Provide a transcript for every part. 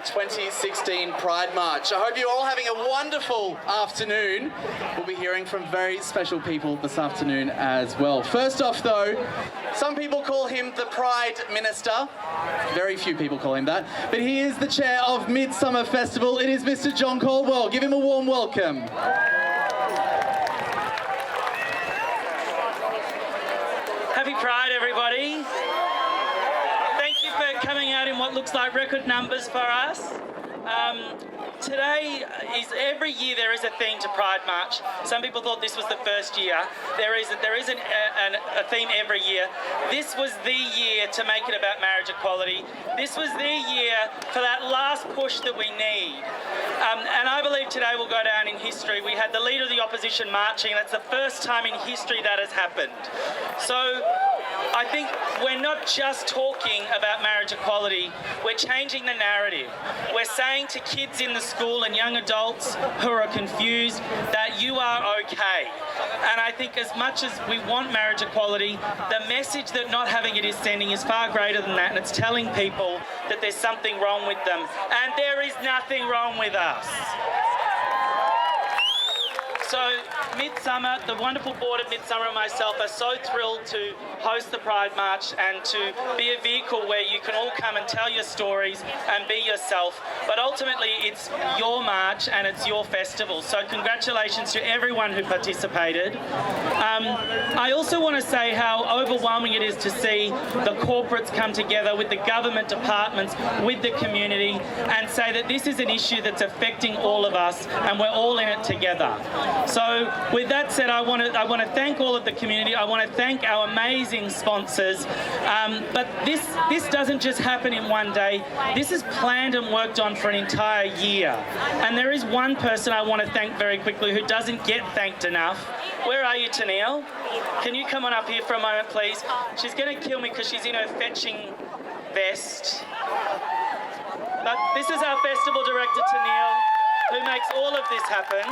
2016 Pride March. I hope you're all having a wonderful afternoon. We'll be hearing from very special people this afternoon as well. First off though, some people call him the Pride Minister. Very few people call him that. But he is the chair of Midsumma Festival. It is Mr. John Caldwell. Give him a warm welcome. Happy Pride, everybody. Thank you for coming out in what looks like record numbers for us. Today is, every year there is a theme to Pride March. Some people thought this was the first year. There is a theme every year. This was the year to make it about marriage equality. This was the year for that last push that we need. And I believe today will go down in history. We had the Leader of the Opposition marching. That's the first time in history that has happened. So I think we're not just talking about marriage equality, we're changing the narrative. We're saying to kids in the school and young adults who are confused that you are okay. And I think as much as we want marriage equality, the message that not having it is sending is far greater than that, and it's telling people that there's something wrong with them. And there is nothing wrong with us. So Midsumma, the wonderful board of Midsumma and myself are so thrilled to host the Pride March and to be a vehicle where you can all come and tell your stories and be yourself. But ultimately it's your march and it's your festival. So congratulations to everyone who participated. I also want to say how overwhelming it is to see the corporates come together with the government departments, with the community, and say that this is an issue that's affecting all of us and we're all in it together. So with that said, I want to thank all of the community. I want to thank our amazing sponsors. But this doesn't just happen in one day. This is planned and worked on for an entire year. And there is one person I want to thank very quickly who doesn't get thanked enough. Where are you, Tennille? Can you come on up here for a moment, please? She's going to kill me because she's in her fetching vest. But this is our festival director, Tennille, who makes all of this happen.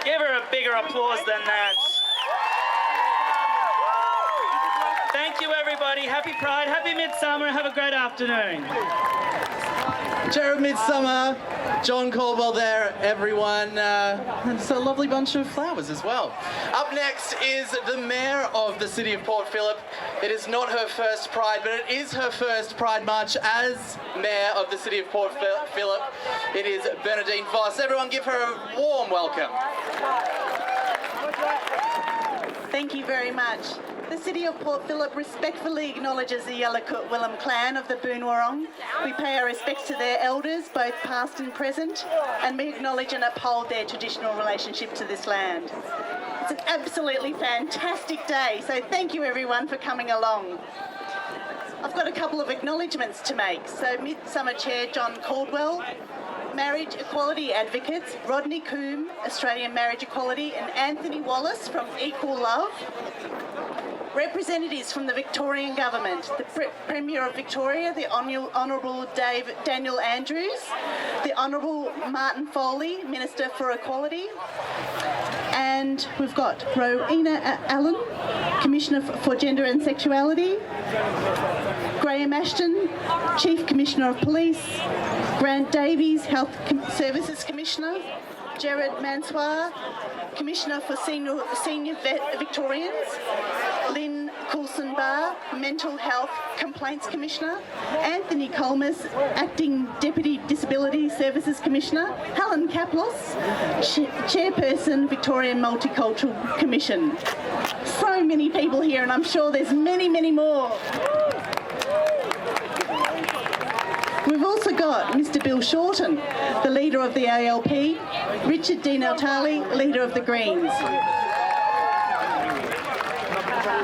Give her a bigger applause than that. Thank you, everybody. Happy Pride, happy Midsumma, have a great afternoon. Chair of Midsumma, John Caldwell there, everyone. And it's a lovely bunch of flowers as well. Up next is the Mayor of the City of Port Phillip. It is not her first Pride, but it is her first Pride March as Mayor of the City of Port Phillip. It is Bernadene Voss. Everyone give her a warm welcome. Thank you very much. The City of Port Phillip respectfully acknowledges the Yellowcoot Willem clan of the Boonwurrung. We pay our respects to their elders, both past and present, and we acknowledge and uphold their traditional relationship to this land. It's an absolutely fantastic day, so thank you everyone for coming along. I've got a couple of acknowledgements to make. So Midsumma Chair John Caldwell, marriage equality advocates Rodney Coombe, Australian Marriage Equality, and Anthony Wallace from Equal Love. Representatives from the Victorian Government, the Premier of Victoria, the Honourable Daniel Andrews, the Honourable Martin Foley, Minister for Equality, and we've got Rowena Allen, Commissioner for Gender and Sexuality, Graham Ashton, Chief Commissioner of Police, Grant Davies, Health Services Commissioner, Jared Mansoir, Commissioner for Senior Victorians, Lynn Coulson-Barr, Mental Health Complaints Commissioner, Anthony Colmas, Acting Deputy Disability Services Commissioner, Helen Kaplos, Chairperson, Victorian Multicultural Commission. So many people here, and I'm sure there's many, many more. We've also got Mr Bill Shorten, the leader of the ALP, Richard D. Natale, leader of the Greens.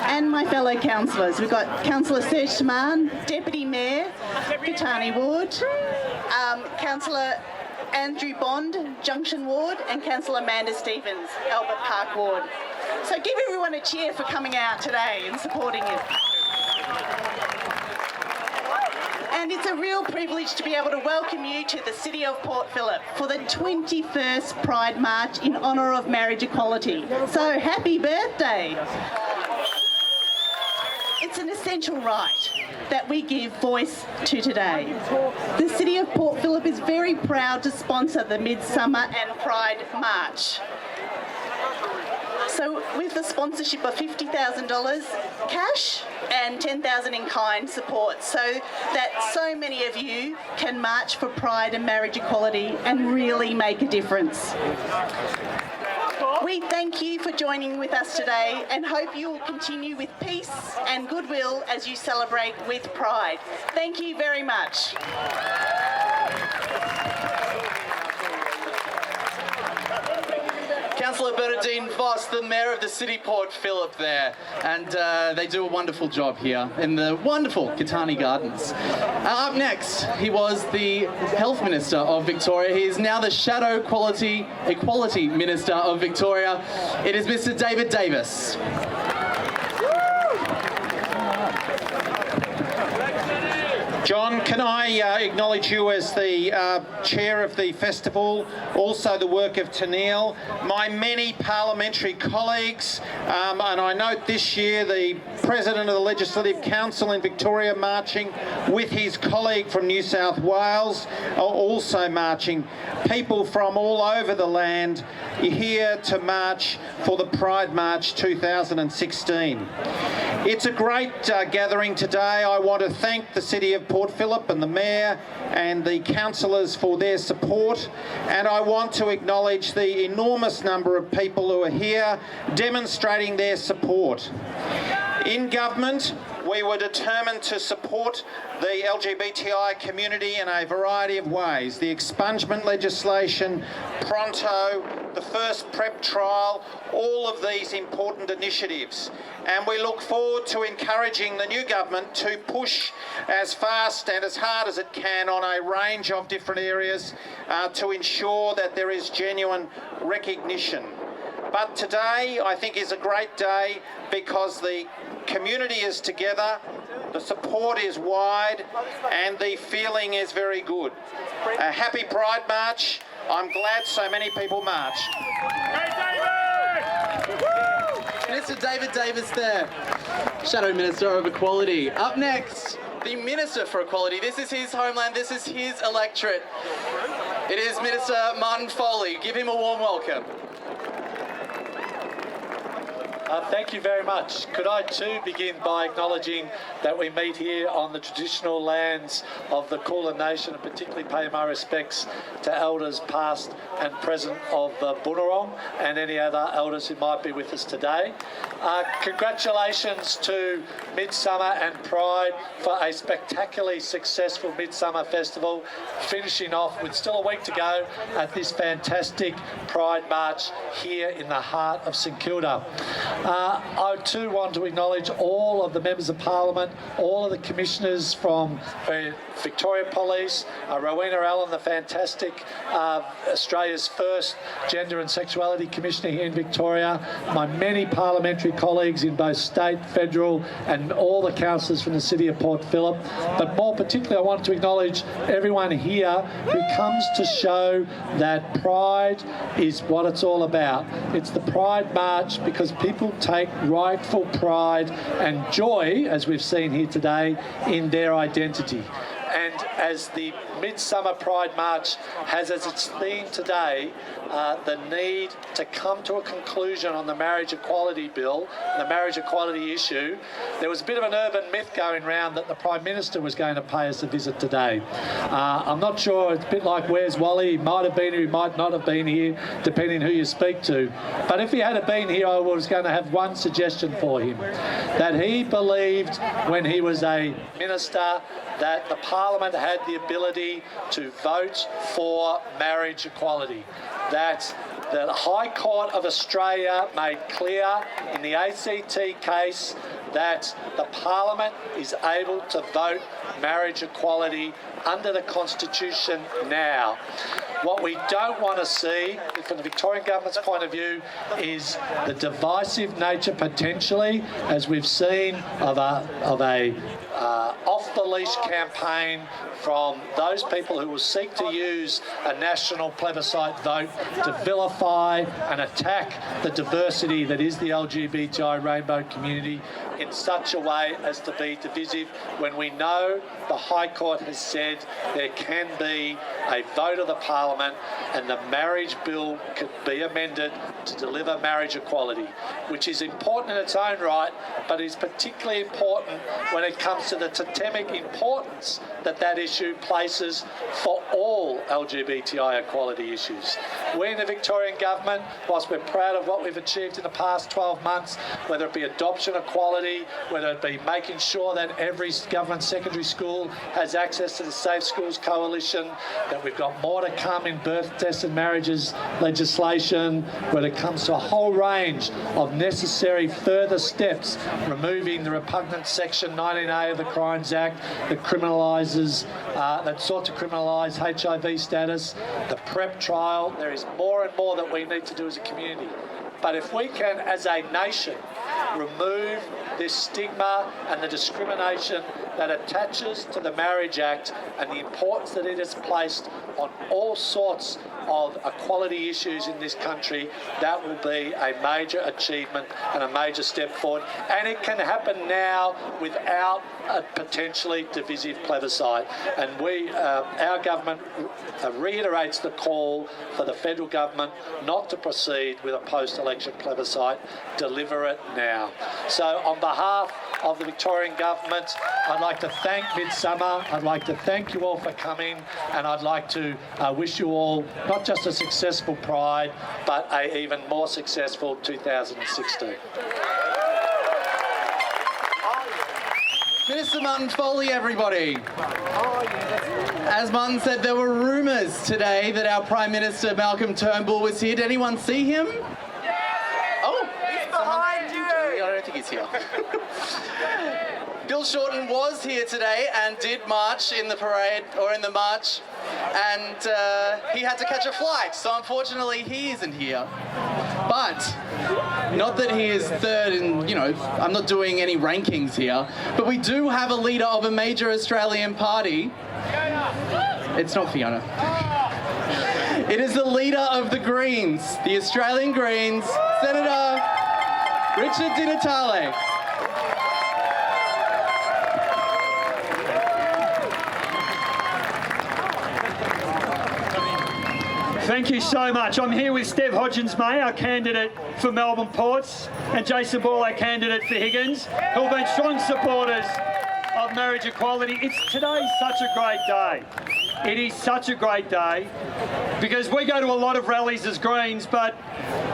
And my fellow councillors. We've got Councillor Serge Saman, Deputy Mayor, Catani Ward, Councillor Andrew Bond, Junction Ward, and Councillor Amanda Stevens, Albert Park Ward. So give everyone a cheer for coming out today and supporting it. And it's a real privilege to be able to welcome you to the City of Port Phillip for the 21st Pride March in honour of marriage equality. So happy birthday. It's an essential right that we give voice to today. The City of Port Phillip is very proud to sponsor the Midsumma and Pride March. So with the sponsorship of $50,000 cash and $10,000 in kind support, so that so many of you can march for pride and marriage equality and really make a difference. We thank you for joining with us today and hope you will continue with peace and goodwill as you celebrate with pride. Thank you very much. Councillor Bernadene Voss, the Mayor of the City Port Phillip there, and they do a wonderful job here in the wonderful Catani Gardens. Up next, he was the Health Minister of Victoria. He is now the Shadow Equality Minister of Victoria. It is Mr. David Davis. John, can I acknowledge you as the chair of the festival, also the work of Tennille, my many parliamentary colleagues, and I note this year the President of the Legislative Council in Victoria marching with his colleague from New South Wales, are also marching. People from all over the land here to march for the Pride March 2016. It's a great gathering today. I want to thank the City of Port Phillip and the Mayor and the councillors for their support, and I want to acknowledge the enormous number of people who are here demonstrating their support. In government, we were determined to support the LGBTI community in a variety of ways. The expungement legislation, Pronto, the first PrEP trial, all of these important initiatives. And we look forward to encouraging the new government to push as fast and as hard as it can on a range of different areas to ensure that there is genuine recognition. But today, I think, is a great day because the community is together, the support is wide, and the feeling is very good. A happy Pride March. I'm glad so many people marched. Mr. David Davis there, Shadow Minister of Equality. Up next, the Minister for Equality. This is his homeland, this is his electorate. It is Minister Martin Foley. Give him a warm welcome. Thank you very much. Could I too begin by acknowledging that we meet here on the traditional lands of the Kulin Nation, and particularly pay my respects to elders past and present of the Bunurong and any other elders who might be with us today. Congratulations to Midsumma and Pride for a spectacularly successful Midsumma Festival, finishing off with still a week to go at this fantastic Pride March here in the heart of St Kilda. I too want to acknowledge all of the members of Parliament, all of the commissioners from Victoria Police, Rowena Allen, the fantastic Australia's first Gender and Sexuality Commissioner here in Victoria, my many parliamentary colleagues in both state, federal and all the councillors from the City of Port Phillip. But more particularly, I want to acknowledge everyone here who comes to show that Pride is what it's all about. It's the Pride March because people take rightful pride and joy, as we've seen here today, in their identity. And as the Midsumma Pride March has as its theme today, the need to come to a conclusion on the marriage equality bill, the marriage equality issue. There was a bit of an urban myth going around that the Prime Minister was going to pay us a visit today. I'm not sure, it's a bit like Where's Wally? He might have been here, he might not have been here, depending who you speak to. But if he had been here, I was going to have one suggestion for him, that he believed when he was a minister that the Parliament had the ability to vote for marriage equality. That the High Court of Australia made clear in the ACT case that the Parliament is able to vote marriage equality under the Constitution now. What we don't want to see, from the Victorian Government's point of view, is the divisive nature potentially, as we've seen, of a off-the-leash campaign from those people who will seek to use a national plebiscite vote to vilify and attack the diversity that is the LGBTI rainbow community in such a way as to be divisive, when we know the High Court has said there can be a vote of the Parliament and the marriage bill could be amended to deliver marriage equality, which is important in its own right, but is particularly important when it comes to the totemic importance that that issue places for all LGBTI equality issues. We in the Victorian Government, whilst we're proud of what we've achieved in the past 12 months, whether it be adoption equality, whether it be making sure that every government secondary school has access to the Safe Schools Coalition, that we've got more to come in birth, deaths and marriages legislation, when it comes to a whole range of necessary further steps, removing the repugnant Section 19A of the Crimes Act that criminalises, that sought to criminalise HIV status, the PrEP trial. There is more and more that we need to do as a community. But if we can, as a nation, remove this stigma and the discrimination that attaches to the Marriage Act and the importance that it has placed on all sorts of equality issues in this country, that will be a major achievement and a major step forward. And it can happen now without a potentially divisive plebiscite. And our government reiterates the call for the federal government not to proceed with a post-election plebiscite. Deliver it now. So on behalf of the Victorian Government, I'd like to thank Midsumma. I'd like to thank you all for coming, and I'd like to wish you all not just a successful Pride, but an even more successful 2016. Minister Martin Foley, everybody. As Martin said, there were rumours today that our Prime Minister Malcolm Turnbull was here. Did anyone see him? Oh, he's behind you. I don't think he's here. Bill Shorten was here today and did march in the parade, or in the march, and he had to catch a flight, so unfortunately he isn't here. But, not that he is third in, I'm not doing any rankings here, but we do have a leader of a major Australian party. It's not Fiona. It is the leader of the Greens, the Australian Greens, Senator Richard Di Natale. Thank you so much. I'm here with Steph Hodgins-May, our candidate for Melbourne Ports, and Jason Ball, our candidate for Higgins, who have been strong supporters of marriage equality. Today's such a great day. It is such a great day because we go to a lot of rallies as Greens, but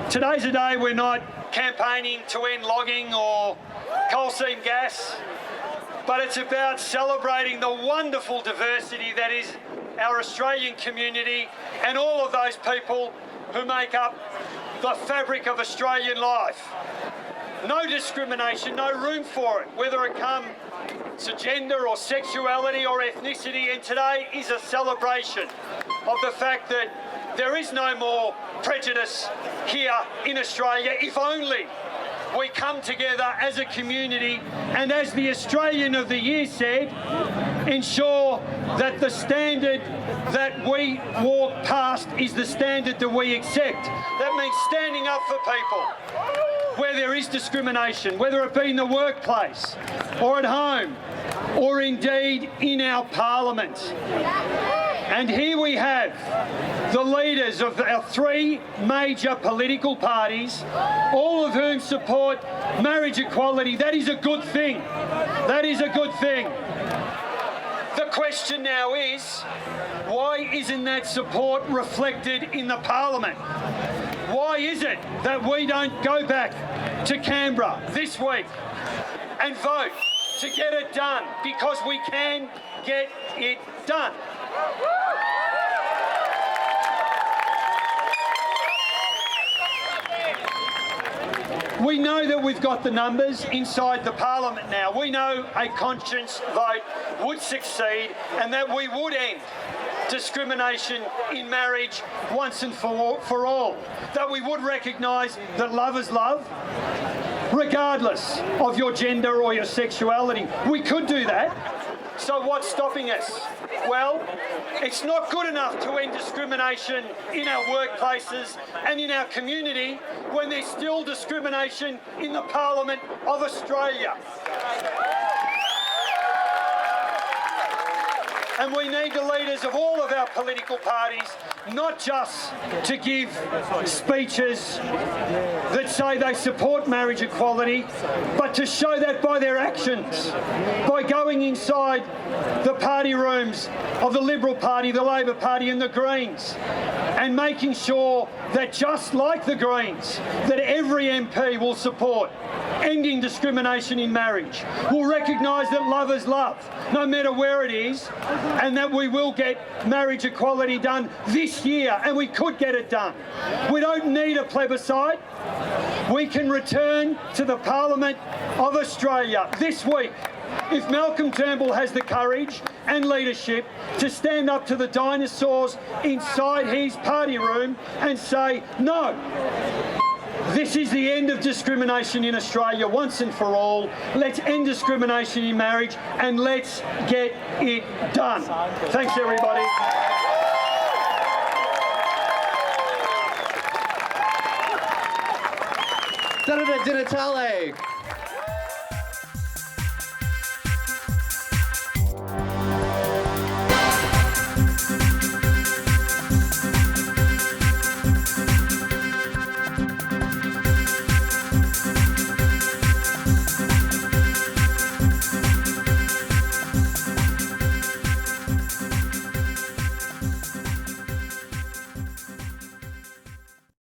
today's a day we're not campaigning to end logging or coal seam gas, but it's about celebrating the wonderful diversity that is our Australian community and all of those people who make up the fabric of Australian life. No discrimination, no room for it, whether it comes to gender or sexuality or ethnicity, and today is a celebration of the fact that there is no more prejudice here in Australia, if only we come together as a community and, as the Australian of the Year said, ensure that the standard that we walk past is the standard that we accept. That means standing up for people where there is discrimination, whether it be in the workplace or at home or indeed in our parliament. And here we have the leaders of our three major political parties, all of whom support marriage equality. That is a good thing. That is a good thing. The question now is, why isn't that support reflected in the Parliament? Why is it that we don't go back to Canberra this week and vote to get it done? Because we can get it done. We know that we've got the numbers inside the Parliament now. We know a conscience vote would succeed and that we would end discrimination in marriage once and for all. That we would recognise that love is love, regardless of your gender or your sexuality. We could do that, So what's stopping us? Well, it's not good enough to end discrimination in our workplaces and in our community when there's still discrimination in the Parliament of Australia. And we need the leaders of all of our political parties not just to give speeches that say they support marriage equality, but to show that by their actions, by going inside the party rooms of the Liberal Party, the Labor Party and the Greens, and making sure that just like the Greens, that every MP will support ending discrimination in marriage, will recognise that love is love, no matter where it is, and that we will get marriage equality done this year, and we could get it done. We don't need a plebiscite. We can return to the Parliament of Australia this week if Malcolm Turnbull has the courage and leadership to stand up to the dinosaurs inside his party room and say, no, this is the end of discrimination in Australia once and for all. Let's end discrimination in marriage and let's get it done. Thanks, everybody. Senator Di Natale.